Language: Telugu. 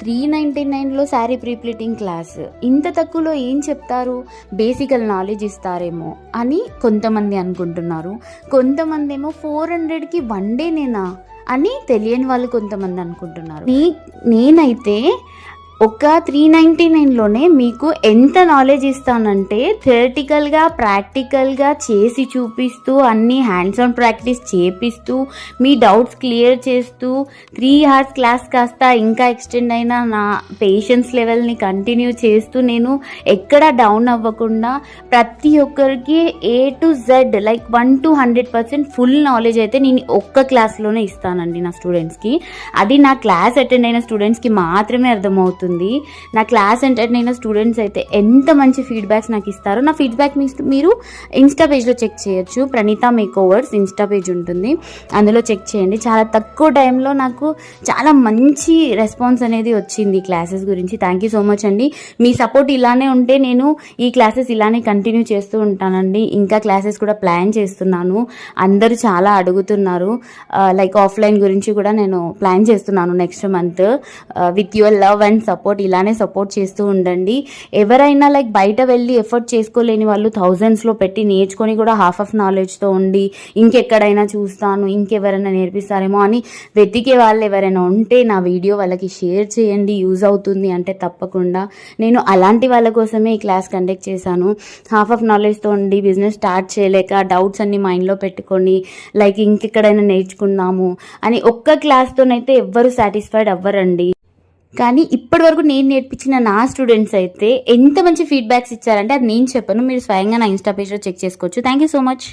399లో శారీ ప్రీప్లీటింగ్ క్లాస్, ఇంత తక్కువలో ఏం చెప్తారు, బేసికల్ నాలెడ్జ్ ఇస్తారేమో అని కొంతమంది అనుకుంటున్నారు. కొంతమంది ఏమో 400కి 1 డేనేనా అని తెలియని వాళ్ళు కొంతమంది అనుకుంటున్నారు. నేనైతే ఒక 399లోనే మీకు ఎంత నాలెడ్జ్ ఇస్తానంటే థియరిటికల్గా ప్రాక్టికల్గా చేసి చూపిస్తూ అన్ని హ్యాండ్స్ ఆన్ ప్రాక్టీస్ చేపిస్తూ మీ డౌట్స్ క్లియర్ చేస్తూ 3 hours క్లాస్ కాస్త ఇంకా ఎక్స్టెండ్ అయినా నా పేషెన్స్ లెవెల్ని కంటిన్యూ చేస్తూ నేను ఎక్కడ డౌన్ అవ్వకుండా ప్రతి ఒక్కరికి A to Z like 1 to 100% full knowledge అయితే నేను ఒక్క క్లాస్లోనే ఇస్తానండి నా స్టూడెంట్స్కి. అది నా క్లాస్ అటెండ్ అయిన స్టూడెంట్స్కి మాత్రమే అర్థమవుతుంది. నా క్లాస్ అటెండ్ అయిన స్టూడెంట్స్ అయితే ఎంత మంచి ఫీడ్బ్యాక్స్ నాకు ఇస్తారో. నా ఫీడ్బ్యాక్ మీరు ఇన్స్టా పేజ్లో చెక్ చేయొచ్చు. ప్రణీత మేకోవర్స్ ఇన్స్టా పేజ్ ఉంటుంది, అందులో చెక్ చేయండి. చాలా తక్కువ టైంలో నాకు చాలా మంచి రెస్పాన్స్ అనేది వచ్చింది క్లాసెస్ గురించి. థ్యాంక్ యూ సో మచ్ అండి. మీ సపోర్ట్ ఇలానే ఉంటే నేను ఈ క్లాసెస్ ఇలానే కంటిన్యూ చేస్తూ ఉంటానండి. ఇంకా క్లాసెస్ కూడా ప్లాన్ చేస్తున్నాను. అందరూ చాలా అడుగుతున్నారు. లైక్ ఆఫ్లైన్ గురించి కూడా నేను ప్లాన్ చేస్తున్నాను next month. With your love and support ఇలానే సపోర్ట్ చేస్తూ ఉండండి. ఎవరైనా లైక్ బయట వెళ్ళి ఎఫర్ట్ చేసుకోలేని వాళ్ళు థౌజండ్స్లో పెట్టి నేర్చుకొని కూడా హాఫ్ ఆఫ్ నాలెడ్జ్తో ఉండి ఇంకెక్కడైనా చూస్తాను ఇంకెవరైనా నేర్పిస్తారేమో అని వెతికే వాళ్ళు ఎవరైనా ఉంటే నా వీడియో వాళ్ళకి షేర్ చేయండి. యూజ్ అవుతుంది అంటే తప్పకుండా. నేను అలాంటి వాళ్ళ కోసమే ఈ క్లాస్ కండక్ట్ చేశాను. హాఫ్ ఆఫ్ నాలెడ్జ్తో ఉండి బిజినెస్ స్టార్ట్ చేయలేక డౌట్స్ అన్ని మైండ్లో పెట్టుకొని లైక్ ఇంకెక్కడైనా నేర్చుకుందాము అని ఒక్క క్లాస్తోనైతే ఎవ్వరు సాటిస్ఫైడ్ అవ్వరండి. కానీ ఇప్పటి వరకు నేను నేర్పించిన నా స్టూడెంట్స్ అయితే ఎంత మంచి ఫీడ్బ్యాక్స్ ఇచ్చారంటే అది నేను చెప్పను, మీరు స్వయంగా నా ఇన్స్టా పేజ్లో చెక్ చేసుకోవచ్చు. Thank you so much.